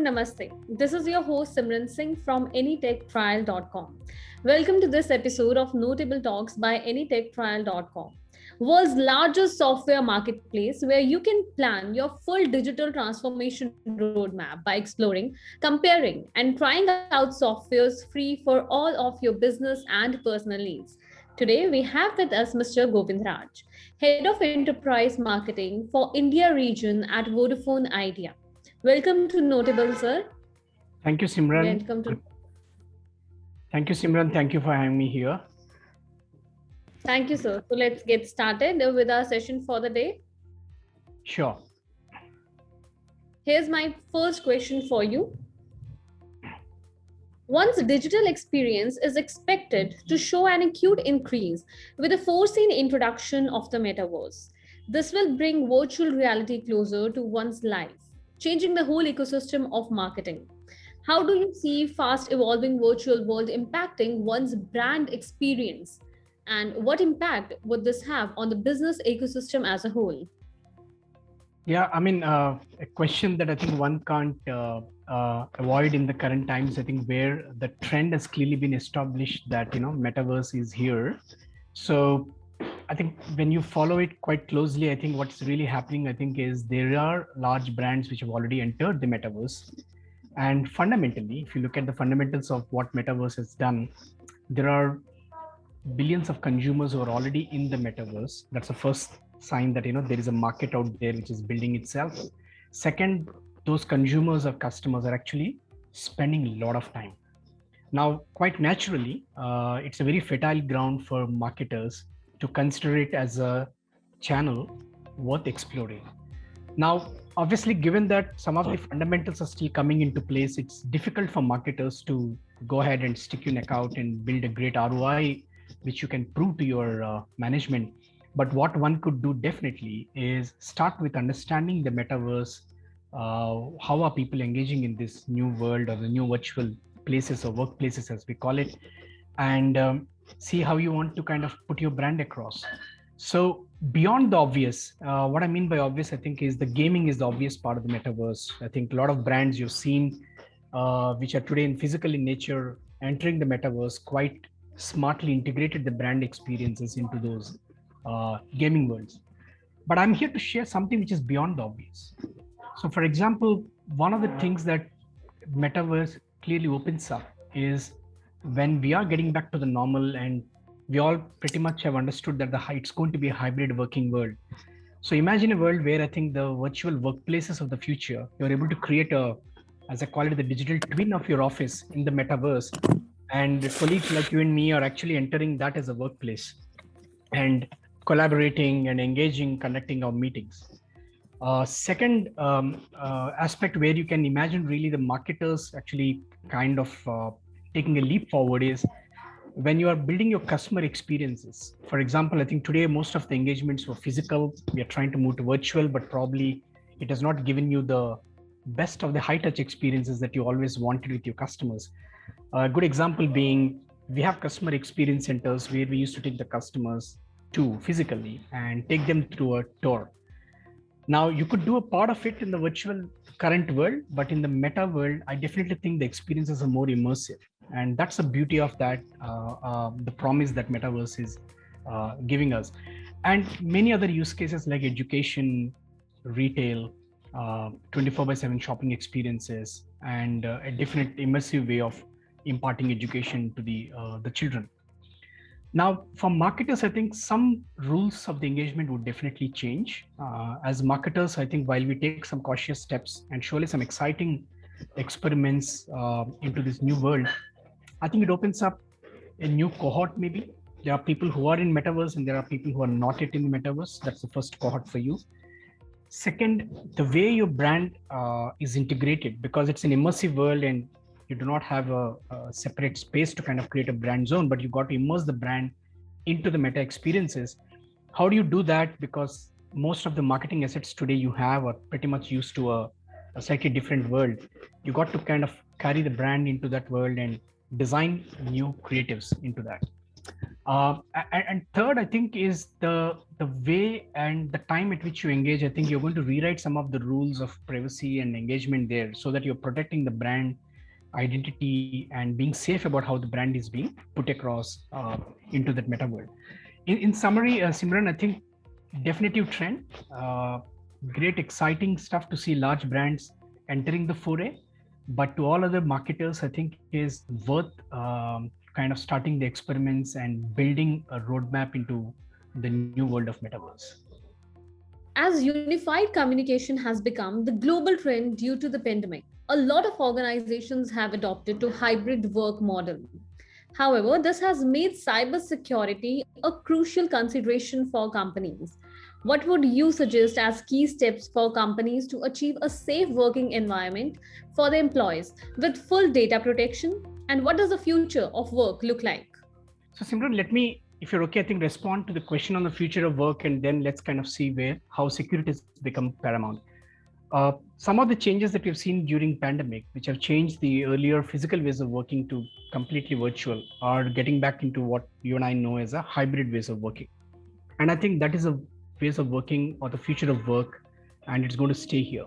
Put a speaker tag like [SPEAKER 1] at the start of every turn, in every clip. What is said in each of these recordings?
[SPEAKER 1] Namaste. This is your host Simran Singh from AnyTechTrial.com. Welcome to this episode of NotableTalks by AnyTechTrial.com, world's largest software marketplace where you can plan your full digital transformation roadmap by exploring, comparing, and trying out softwares free for all of your business and personal needs. Today, we have with us Mr. Govindraj, Head of Enterprise Marketing for India region at Vodafone Idea. Welcome to Notable, sir.
[SPEAKER 2] Thank you, Simran.
[SPEAKER 1] Welcome to.
[SPEAKER 2] Thank you, Simran. Thank you for having me here.
[SPEAKER 1] Thank you, sir. So let's get started with our session for the day.
[SPEAKER 2] Sure.
[SPEAKER 1] Here's my first question for you. One's digital experience is expected to show an acute increase with the foreseen introduction of the metaverse. This will bring virtual reality closer to one's life, changing the whole ecosystem of marketing. How do you see fast evolving virtual world impacting one's brand experience? And what impact would this have on the business ecosystem as a whole?
[SPEAKER 2] Yeah, a question that I think one can't avoid in the current times, I think, where the trend has clearly been established that, metaverse is here. So I think when you follow it quite closely, I think what's really happening, I think, is there are large brands which have already entered the metaverse. And fundamentally, if you look at the fundamentals of what metaverse has done, there are billions of consumers who are already in the metaverse. That's the first sign that, there is a market out there which is building itself. Second, those consumers or customers are actually spending a lot of time. Now, quite naturally, it's a very fertile ground for marketers to consider it as a channel worth exploring. Now, obviously, given that some of the fundamentals are still coming into place, it's difficult for marketers to go ahead and stick your neck out and build a great ROI, which you can prove to your management. But what one could do definitely is start with understanding the metaverse. How are people engaging in this new world or the new virtual places or workplaces, as we call it, and see how you want to kind of put your brand across. So beyond the obvious, what I mean by obvious, I think, is the gaming is the obvious part of the metaverse. I think a lot of brands you've seen, which are today in physical in nature, entering the metaverse, quite smartly integrated the brand experiences into those gaming worlds. But I'm here to share something which is beyond the obvious. So for example, one of the things that metaverse clearly opens up is when we are getting back to the normal, and we all pretty much have understood that it's going to be a hybrid working world. So imagine a world where I think the virtual workplaces of the future, you're able to create as I call it, the digital twin of your office in the metaverse. And colleagues like you and me are actually entering that as a workplace and collaborating and engaging, conducting our meetings. Second aspect where you can imagine really the marketers actually kind of taking a leap forward is when you are building your customer experiences. For example, I think today most of the engagements were physical. We are trying to move to virtual, but probably it has not given you the best of the high touch experiences that you always wanted with your customers. A good example being, we have customer experience centers where we used to take the customers to physically and take them through a tour. Now you could do a part of it in the virtual current world, but in the meta world, I definitely think the experiences are more immersive. And that's the beauty of that, the promise that metaverse is giving us. And many other use cases like education, retail, 24/7 shopping experiences, and a definite immersive way of imparting education to the children. Now, for marketers, I think some rules of the engagement would definitely change. As marketers, I think while we take some cautious steps and surely some exciting experiments into this new world, I think it opens up a new cohort maybe. There are people who are in metaverse and there are people who are not yet in the metaverse. That's the first cohort for you. Second, the way your brand is integrated, because it's an immersive world and you do not have a separate space to kind of create a brand zone, but you've got to immerse the brand into the meta experiences. How do you do that? Because most of the marketing assets today you have are pretty much used to a slightly different world. You got to kind of carry the brand into that world and design new creatives into that. And third, I think, is the way and the time at which you engage. I think you're going to rewrite some of the rules of privacy and engagement there, so that you're protecting the brand identity and being safe about how the brand is being put across into that meta world. In summary, Simran, I think definitive trend, great exciting stuff to see large brands entering the foray, but to all other marketers, I think is worth kind of starting the experiments and building a roadmap into the new world of metaverse.
[SPEAKER 1] As unified communication has become the global trend due to the pandemic, a lot of organizations have adopted to hybrid work model. However, this has made cybersecurity a crucial consideration for companies. What would you suggest as key steps for companies to achieve a safe working environment for their employees with full data protection? And what does the future of work look like?
[SPEAKER 2] So Simran, let me, if you're okay, I think respond to the question on the future of work, and then let's kind of see where how security has become paramount. Some of the changes that we've seen during pandemic, which have changed the earlier physical ways of working to completely virtual, are getting back into what you and I know as a hybrid ways of working. And I think that is a ways of working or the future of work, and it's going to stay here.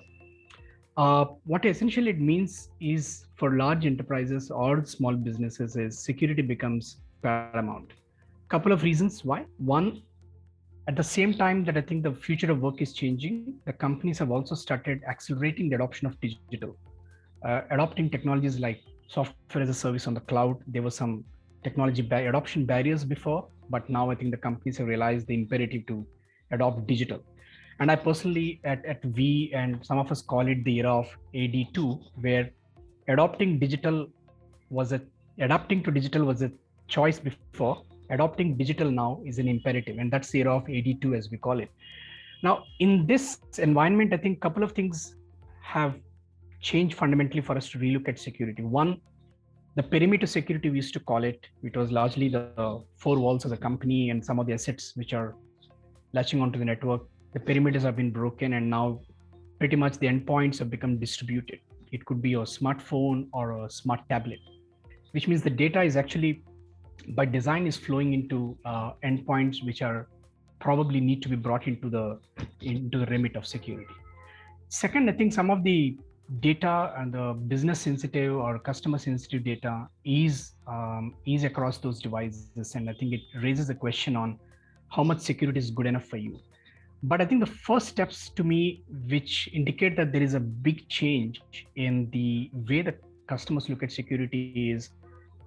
[SPEAKER 2] What essentially it means is for large enterprises or small businesses is security becomes paramount. Couple of reasons why. One, at the same time that I think the future of work is changing, the companies have also started accelerating the adoption of digital, adopting technologies like software as a service on the cloud. There were some technology adoption barriers before, but now I think the companies have realized the imperative to adopt digital. And I personally, at V, and some of us call it the era of AD2, where adopting digital was a adapting to digital was a choice before. Adopting digital now is an imperative, and that's the era of AD2 as we call it. Now, in this environment, I think a couple of things have changed fundamentally for us to relook at security. One, the perimeter security we used to call it, which was largely the four walls of the company and some of the assets which are latching onto the network. The perimeters have been broken, and now pretty much the endpoints have become distributed. It could be your smartphone or a smart tablet, which means the data is actually by design is flowing into endpoints which are probably need to be brought into the remit of security. Second, I think some of the data and the business sensitive or customer sensitive data is across those devices, and I think it raises a question on how much security is good enough for you. But I think the first steps to me, which indicate that there is a big change in the way that customers look at security, is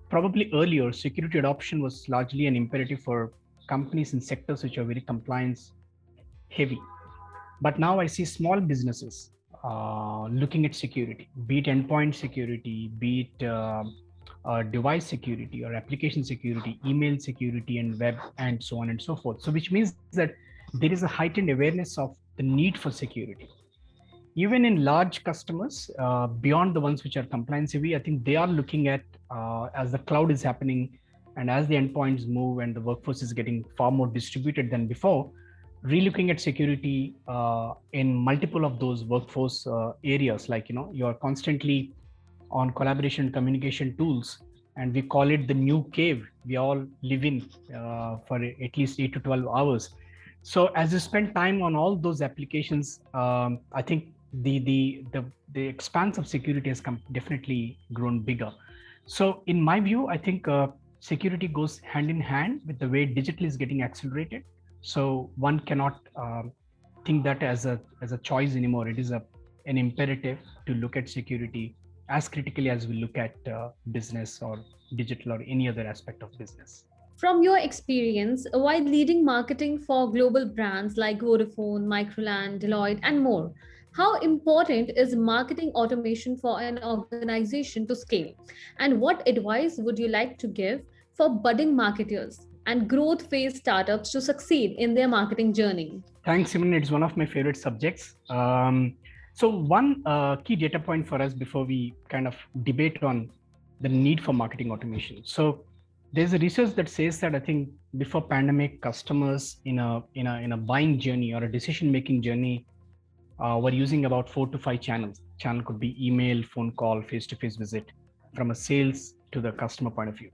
[SPEAKER 2] probably earlier security adoption was largely an imperative for companies in sectors which are very compliance heavy. But now I see small businesses looking at security, be it endpoint security, be it device security or application security, email security, and web, and so on and so forth. So which means that there is a heightened awareness of the need for security. Even in large customers, beyond the ones which are compliance heavy, I think they are looking at, as the cloud is happening and as the endpoints move and the workforce is getting far more distributed than before, relooking at security in multiple of those workforce areas. Like, you're constantly on collaboration communication tools, and we call it the new cave we all live in for at least 8 to 12 hours. So as you spend time on all those applications, I think the expanse of security has definitely grown bigger. So in my view, I think security goes hand in hand with the way digital is getting accelerated. So one cannot think that as a choice anymore. It is an imperative to look at security as critically as we look at business or digital or any other aspect of business.
[SPEAKER 1] From your experience, while leading marketing for global brands like Vodafone, Microland, Deloitte, and more, how important is marketing automation for an organization to scale? And what advice would you like to give for budding marketers and growth phase startups to succeed in their marketing journey?
[SPEAKER 2] Thanks, Simon. It's one of my favorite subjects. So one key data point for us before we kind of debate on the need for marketing automation. So there's a research that says that I think before pandemic, customers in a buying journey or a decision-making journey were using about 4 to 5 channels. Channel could be email, phone call, face-to-face visit, from a sales to the customer point of view.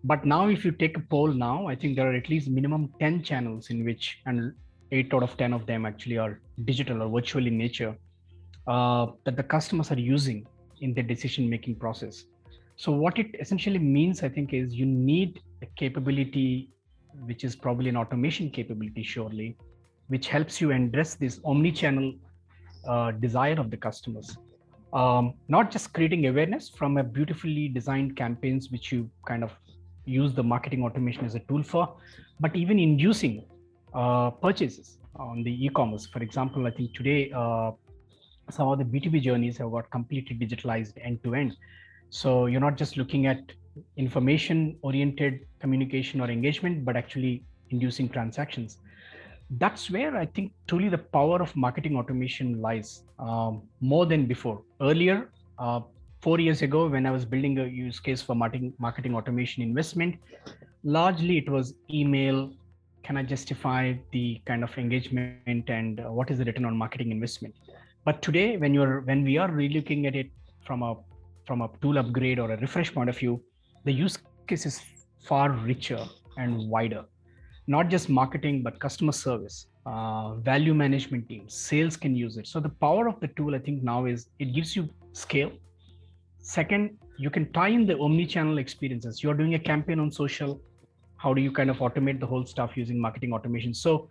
[SPEAKER 2] But now, if you take a poll now, I think there are at least minimum 10 channels in which, and 8 out of 10 of them actually are digital or virtual in nature, that the customers are using in their decision making process. So what it essentially means, I think, is you need a capability which is probably an automation capability, surely, which helps you address this omni-channel desire of the customers. Not just creating awareness from a beautifully designed campaigns, which you kind of use the marketing automation as a tool for, but even inducing purchases on the e-commerce. For example, I think today some of the B2B journeys have got completely digitalized end to end. So you're not just looking at information oriented communication or engagement, but actually inducing transactions. That's where I think truly the power of marketing automation lies, more than before. Earlier, 4 years ago, when I was building a use case for marketing automation investment, largely it was email. Can I justify the kind of engagement, and what is the return on marketing investment? But today, when we are relooking at it from a tool upgrade or a refresh point of view, the use case is far richer and wider. Not just marketing, but customer service, value management teams, sales can use it. So the power of the tool, I think, now is it gives you scale. Second, you can tie in the omni-channel experiences. You're doing a campaign on social. How do you kind of automate the whole stuff using marketing automation? So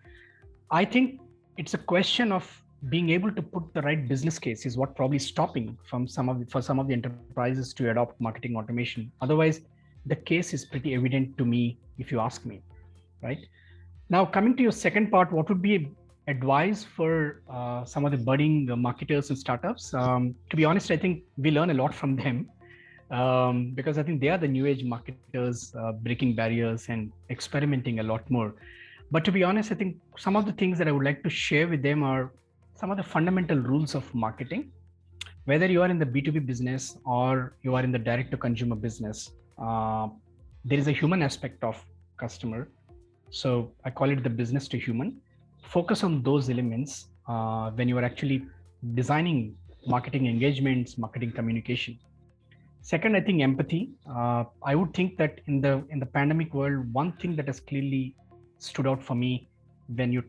[SPEAKER 2] I think it's a question of being able to put the right business case is what probably stopping for some of the enterprises to adopt marketing automation. Otherwise, the case is pretty evident to me, if you ask me, right? Now, coming to your second part, what would be advice for some of the budding marketers and startups? To be honest, I think we learn a lot from them, because I think they are the new age marketers, breaking barriers and experimenting a lot more. But to be honest, I think some of the things that I would like to share with them are some of the fundamental rules of marketing. Whether you are in the B2B business or you are in the direct to consumer business, there is a human aspect of customer. So I call it the business to human. Focus on those elements when you are actually designing marketing engagements, marketing communication. Second, I think empathy. I would think that in the pandemic world, one thing that has clearly stood out for me when you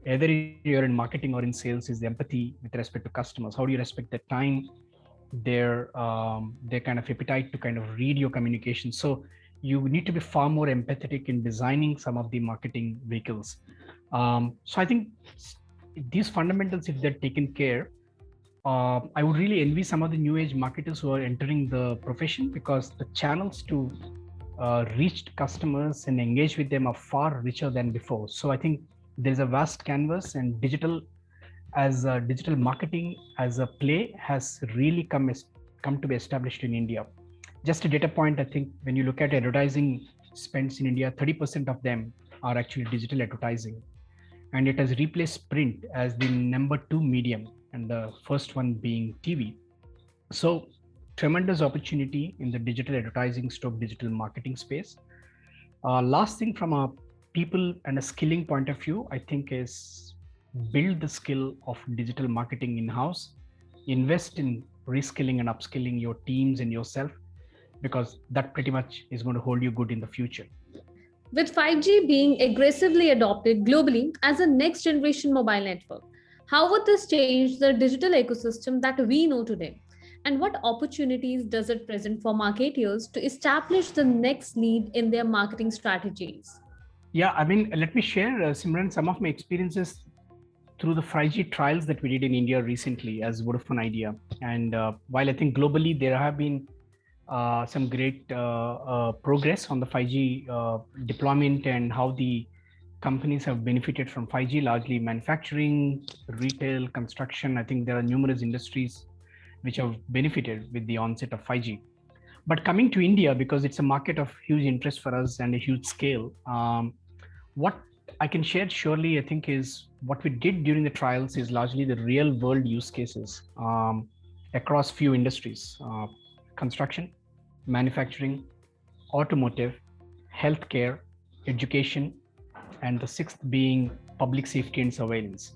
[SPEAKER 2] either you're in marketing or in sales is the empathy with respect to customers. How do you respect their time, their kind of appetite to kind of read your communication? So you need to be far more empathetic in designing some of the marketing vehicles. So I think these fundamentals, if they're taken care, I would really envy some of the new age marketers who are entering the profession, because the channels to reach customers and engage with them are far richer than before. So I think there's a vast canvas, and digital marketing as a play has really come to be established in India. Just a data point, I think when you look at advertising spends in India, 30% of them are actually digital advertising, and it has replaced print as the number 2 medium, and the first one being TV. So tremendous opportunity in the digital advertising stroke digital marketing space. Last thing, from a people and a skilling point of view, I think is build the skill of digital marketing in-house, invest in reskilling and upskilling your teams and yourself, because that pretty much is going to hold you good in the future.
[SPEAKER 1] With 5G being aggressively adopted globally as a next generation mobile network, how would this change the digital ecosystem that we know today? And what opportunities does it present for marketers to establish the next lead in their marketing strategies?
[SPEAKER 2] Yeah, I mean, let me share, Simran, some of my experiences through the 5G trials that we did in India recently as Vodafone Idea. And while I think globally there have been some great progress on the 5G deployment and how the companies have benefited from 5G, largely manufacturing, retail, construction. I think there are numerous industries which have benefited with the onset of 5G. But coming to India, because it's a market of huge interest for us and a huge scale, what I can share surely, I think, is what we did during the trials is largely the real world use cases across few industries: construction, manufacturing, automotive, healthcare, education, and the sixth being public safety and surveillance.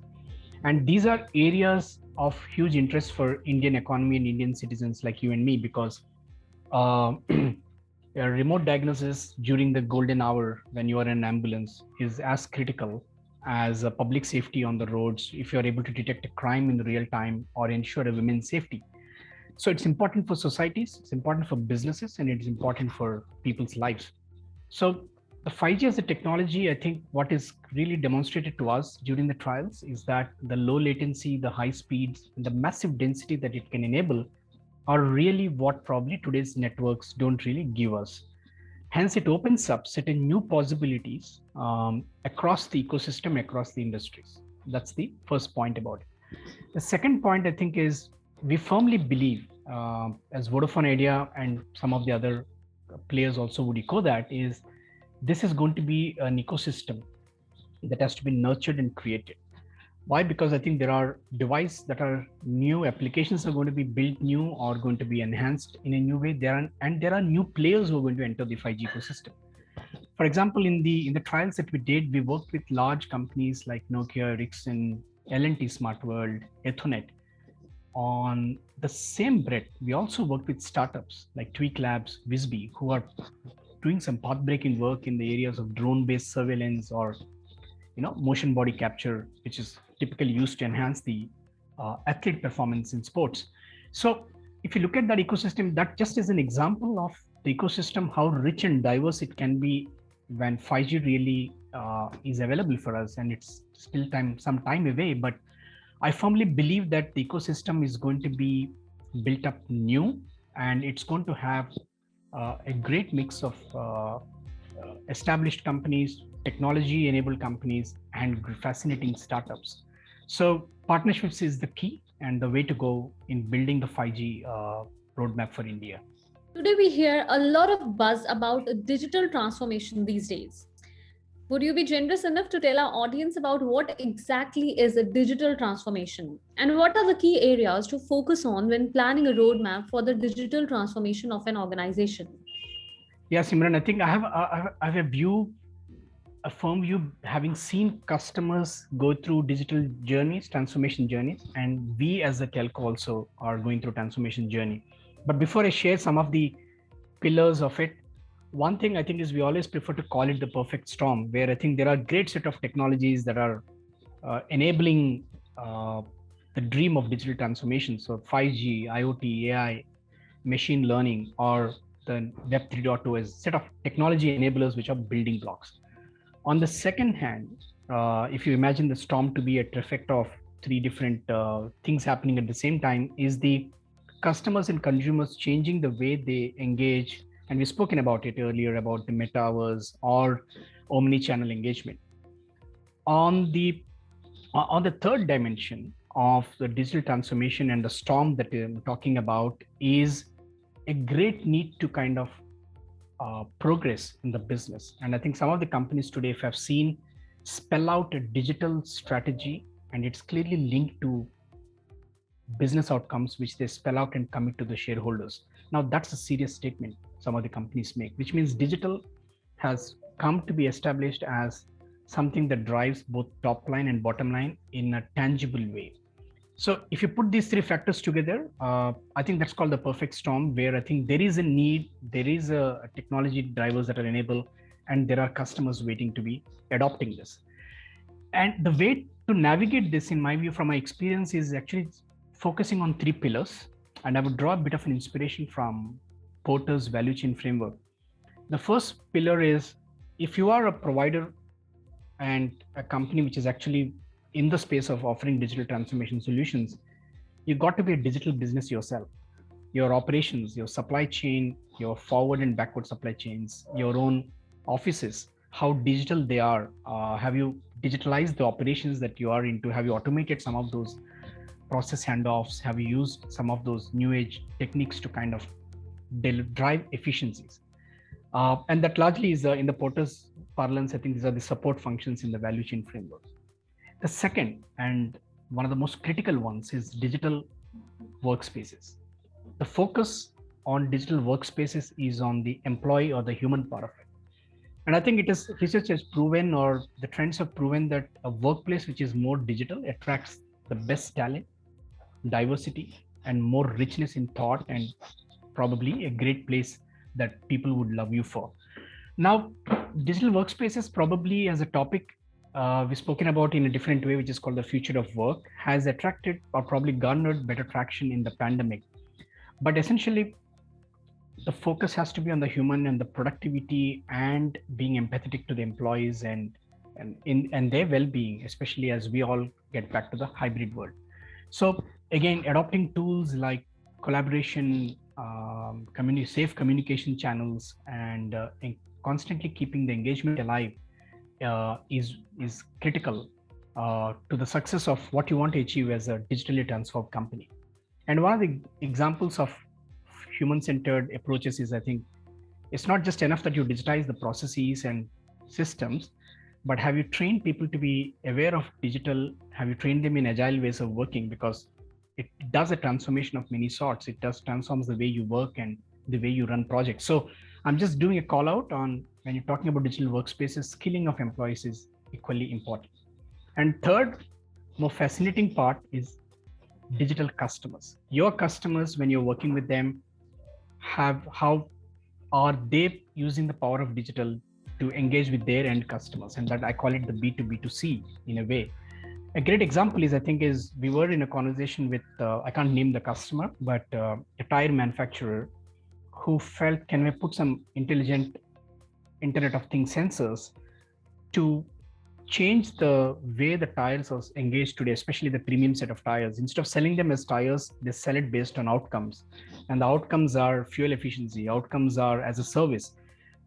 [SPEAKER 2] And these are areas of huge interest for Indian economy and Indian citizens like you and me, because A remote diagnosis during the golden hour when you are in an ambulance is as critical as public safety on the roads if you are able to detect a crime in real time or ensure a women's safety. So it's important for societies, it's important for businesses, and it's important for people's lives. So the 5G as a technology, I think what is really demonstrated to us during the trials is that the low latency, the high speeds, and the massive density that it can enable are really what probably today's networks don't really give us. Hence, it opens up certain new possibilities across the ecosystem, across the industries. That's the first point about it. The second point, I think, is we firmly believe, as Vodafone Idea and some of the other players also would echo that, is this is going to be an ecosystem that has to be nurtured and created. Why? Because I think there are devices that are new, applications are going to be built new or going to be enhanced in a new way. There are new players who are going to enter the 5G ecosystem. For example, in the trials that we did, we worked with large companies like Nokia, Ericsson, L&T Smart World, Ethernet. On the same breadth, we also worked with startups like Tweak Labs, Visby, who are doing some path-breaking work in the areas of drone-based surveillance or motion body capture, which is typically used to enhance the athlete performance in sports. So if you look at that ecosystem, that just is an example of the ecosystem, how rich and diverse it can be when 5G really is available for us. And it's still some time away, but I firmly believe that the ecosystem is going to be built up new, and it's going to have a great mix of established companies, technology enabled companies, and fascinating startups. So partnerships is the key and the way to go in building the 5G roadmap for India.
[SPEAKER 1] Today, we hear a lot of buzz about digital transformation these days. Would you be generous enough to tell our audience about what exactly is a digital transformation and what are the key areas to focus on when planning a roadmap for the digital transformation of an organization?
[SPEAKER 2] Yeah, Simran, I think I have a firm view, having seen customers go through digital journeys, transformation journeys, and we as a telco also are going through transformation journey. But before I share some of the pillars of it, one thing I think is we always prefer to call it the perfect storm, where I think there are great set of technologies that are enabling the dream of digital transformation. So 5G, IoT, AI, machine learning, or the Web 3.2 as a set of technology enablers which are building blocks. On the second hand, if you imagine the storm to be a trifecta of three different things happening at the same time, is the customers and consumers changing the way they engage. And we've spoken about it earlier about the metaverse or omni-channel engagement. On the third dimension of the digital transformation and the storm that I'm talking about is a great need to kind of progress in the business. And I think some of the companies today, if I've seen, spell out a digital strategy, and it's clearly linked to business outcomes, which they spell out and commit to the shareholders. Now, that's a serious statement some of the companies make, which means digital has come to be established as something that drives both top line and bottom line in a tangible way. So if you put these three factors together, I think that's called the perfect storm, where I think there is a need, there is a technology drivers that are enabled, and there are customers waiting to be adopting this. And the way to navigate this, in my view, from my experience, is actually focusing on three pillars. And I would draw a bit of an inspiration from Porter's value chain framework. The first pillar is, if you are a provider and a company which is actually in the space of offering digital transformation solutions, you got to be a digital business yourself. Your operations, your supply chain, your forward and backward supply chains, your own offices, how digital they are. Have you digitalized the operations that you are into? Have you automated some of those process handoffs? Have you used some of those new age techniques to kind of drive efficiencies? And that largely is in the Porter's parlance. I think these are the support functions in the value chain framework. The second, and one of the most critical ones, is digital workspaces. The focus on digital workspaces is on the employee or the human part of it. And I think research has proven, or the trends have proven, that a workplace which is more digital attracts the best talent, diversity, and more richness in thought, and probably a great place that people would love you for. Now, digital workspaces probably as a topic we've spoken about in a different way, which is called the future of work, has attracted or probably garnered better traction in the pandemic. But essentially, the focus has to be on the human and the productivity and being empathetic to the employees and their well-being, especially as we all get back to the hybrid world. So again, adopting tools like collaboration, safe communication channels, and constantly keeping the engagement alive is critical to the success of what you want to achieve as a digitally transformed company. And one of the examples of human-centered approaches is, I think, it's not just enough that you digitize the processes and systems, but have you trained people to be aware of digital? Have you trained them in agile ways of working? Because it does a transformation of many sorts. It does transforms the way you work and the way you run projects. So I'm just doing a call out on when you're talking about digital workspaces, skilling of employees is equally important. And third, more fascinating part is digital customers. Your customers, when you're working with them, how are they using the power of digital to engage with their end customers? And that I call it the B2B2C in a way. A great example is, I think, is we were in a conversation with, I can't name the customer, but a tire manufacturer who felt, can we put some intelligent Internet of Things sensors to change the way the tires are engaged today, especially the premium set of tires. Instead of selling them as tires, they sell it based on outcomes. And the outcomes are fuel efficiency, outcomes are as a service.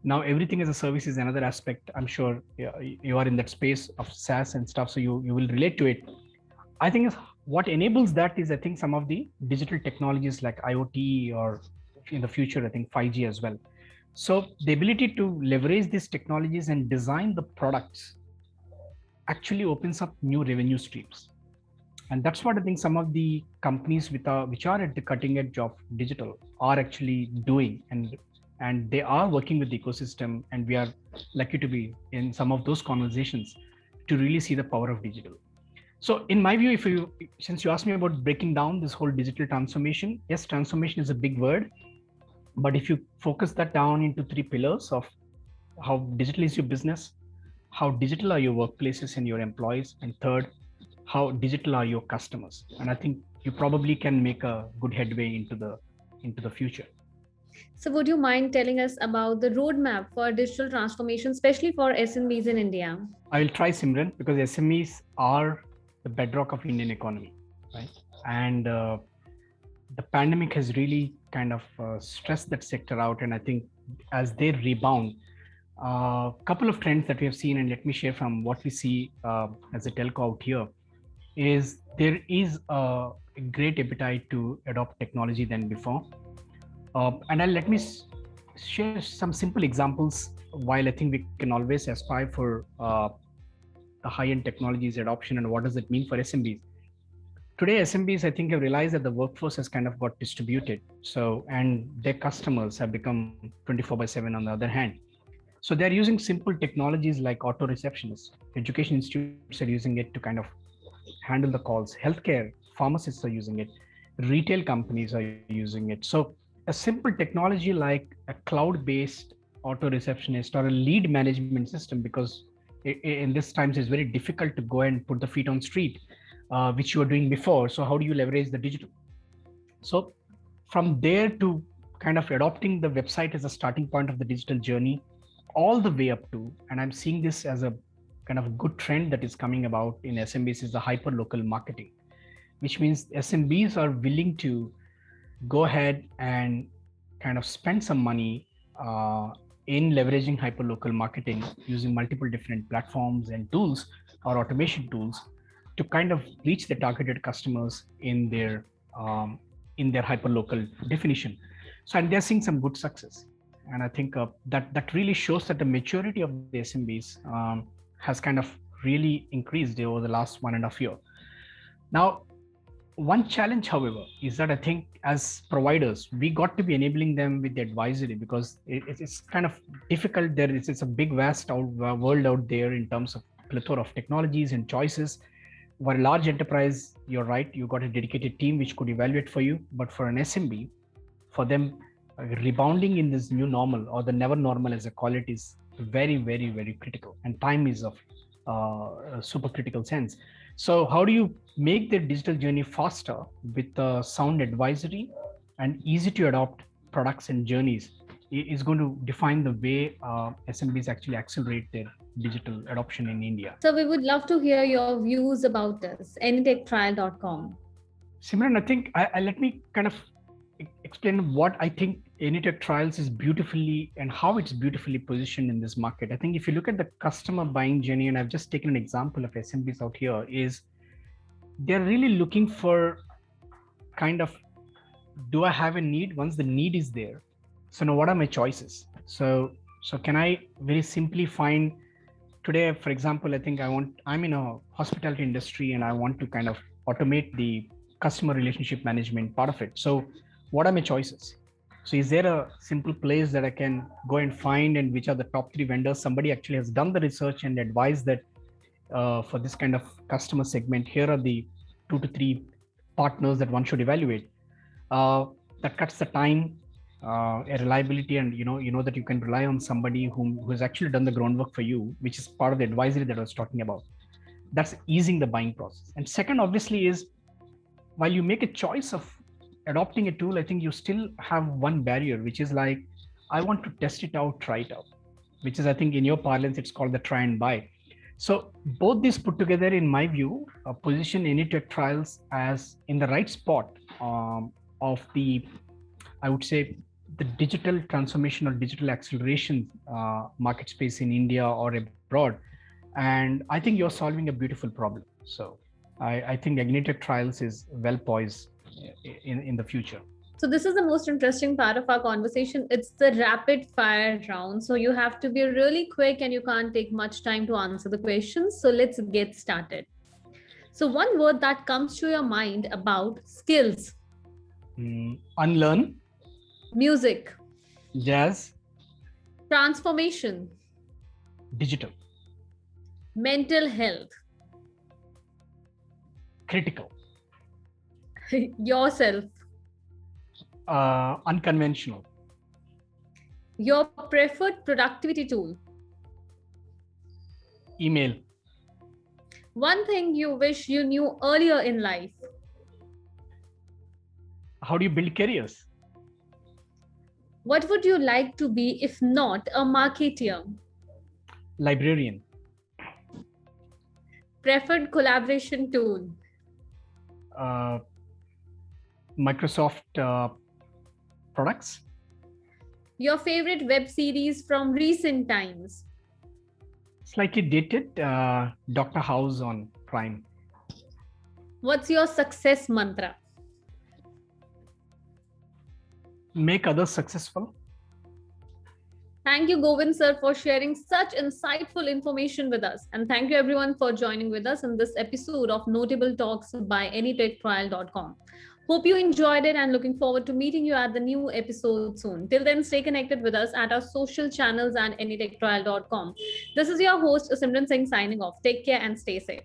[SPEAKER 2] Now, everything as a service is another aspect. I'm sure you are in that space of SaaS and stuff, so you will relate to it. I think what enables that is, I think, some of the digital technologies like IoT, or in the future, I think 5G as well. So the ability to leverage these technologies and design the products actually opens up new revenue streams. And that's what I think some of the companies which are at the cutting edge of digital are actually doing. And they are working with the ecosystem, and we are lucky to be in some of those conversations to really see the power of digital. So in my view, since you asked me about breaking down this whole digital transformation, yes, transformation is a big word, but if you focus that down into three pillars of how digital is your business, how digital are your workplaces and your employees, and third, how digital are your customers. And I think you probably can make a good headway into the future.
[SPEAKER 1] So, would you mind telling us about the roadmap for digital transformation, especially for SMBs in India?
[SPEAKER 2] I will try, Simran, because SMEs are the bedrock of Indian economy, right? And the pandemic has really kind of stressed that sector out. And I think as they rebound, a couple of trends that we have seen, and let me share from what we see as a telco out here, is there is a great appetite to adopt technology than before. And let me share some simple examples. While I think we can always aspire for the high-end technologies adoption, and what does it mean for SMBs? Today, SMBs, I think, have realized that the workforce has kind of got distributed. So, and their customers have become 24/7 on the other hand. So they're using simple technologies like auto receptionists. Education institutes are using it to kind of handle the calls. Healthcare, pharmacists are using it. Retail companies are using it. So a simple technology like a cloud-based auto receptionist or a lead management system, because in this times it's very difficult to go and put the feet on street, which you were doing before. So how do you leverage the digital? So from there to kind of adopting the website as a starting point of the digital journey, all the way up to, and I'm seeing this as a kind of good trend that is coming about in SMBs, is the hyper local marketing, which means SMBs are willing to go ahead and kind of spend some money in leveraging hyper local marketing using multiple different platforms and tools or automation tools to kind of reach the targeted customers in their hyper local definition. So, and they're seeing some good success. And I think that really shows that the maturity of the SMBs has kind of really increased over the last 1.5 years. Now, one challenge, however, is that I think as providers, we got to be enabling them with the advisory, because it's kind of difficult. It's a big, vast world out there in terms of plethora of technologies and choices. For a large enterprise, you're right, you got a dedicated team which could evaluate for you. But for an SMB, for them, rebounding in this new normal, or the never normal as I call it, is very, very, very critical. And time is of a super critical sense. So how do you make the digital journey faster with sound advisory and easy to adopt products and journeys is going to define the way SMBs actually accelerate their digital adoption in India.
[SPEAKER 1] So we would love to hear your views about this. AnyTechTrial.com.
[SPEAKER 2] Simran, I think let me kind of explain what I think AnyTechTrials is beautifully and how it's beautifully positioned in this market. I think if you look at the customer buying journey, and I've just taken an example of SMBs out here, is they're really looking for kind of, do I have a need? Once the need is there, so now what are my choices? So can I very simply find today, for example, I think I'm in a hospitality industry and I want to kind of automate the customer relationship management part of it. So what are my choices? So is there a simple place that I can go and find, and which are the top 3 vendors? Somebody actually has done the research and advised that for this kind of customer segment, here are the 2 to 3 partners that one should evaluate. That cuts the time, a reliability, and you know that you can rely on somebody who has actually done the groundwork for you, which is part of the advisory that I was talking about. That's easing the buying process. And second, obviously, is while you make a choice of adopting a tool, I think you still have one barrier, which is like, I want to test it out, try it out, which is, I think in your parlance, it's called the try and buy. So both these put together, in my view, position AnyTechTrials as in the right spot of the, I would say, the digital transformation or digital acceleration market space in India or abroad. And I think you're solving a beautiful problem. So I think AnyTechTrials is well poised in the future.
[SPEAKER 1] So this is the most interesting part of our conversation. It's the rapid fire round. So you have to be really quick and you can't take much time to answer the questions. So let's get started. So one word that comes to your mind about skills.
[SPEAKER 2] Unlearn.
[SPEAKER 1] Music.
[SPEAKER 2] Jazz.
[SPEAKER 1] Transformation.
[SPEAKER 2] Digital.
[SPEAKER 1] Mental health.
[SPEAKER 2] Critical.
[SPEAKER 1] Yourself.
[SPEAKER 2] Unconventional.
[SPEAKER 1] Your preferred productivity tool.
[SPEAKER 2] Email.
[SPEAKER 1] One thing you wish you knew earlier in life.
[SPEAKER 2] How do you build careers?
[SPEAKER 1] What would you like to be if not a marketeer?
[SPEAKER 2] Librarian.
[SPEAKER 1] Preferred collaboration tool.
[SPEAKER 2] Microsoft products.
[SPEAKER 1] Your favorite web series from recent times.
[SPEAKER 2] Slightly dated, Dr. House on Prime.
[SPEAKER 1] What's your success mantra?
[SPEAKER 2] Make others successful.
[SPEAKER 1] Thank you, Govind sir, for sharing such insightful information with us. And thank you everyone for joining with us in this episode of Notable Talks by AnyTechTrial.com. Hope you enjoyed it and looking forward to meeting you at the new episode soon. Till then, stay connected with us at our social channels and AnyTechTrial.com. This is your host, Simran Singh, signing off. Take care and stay safe.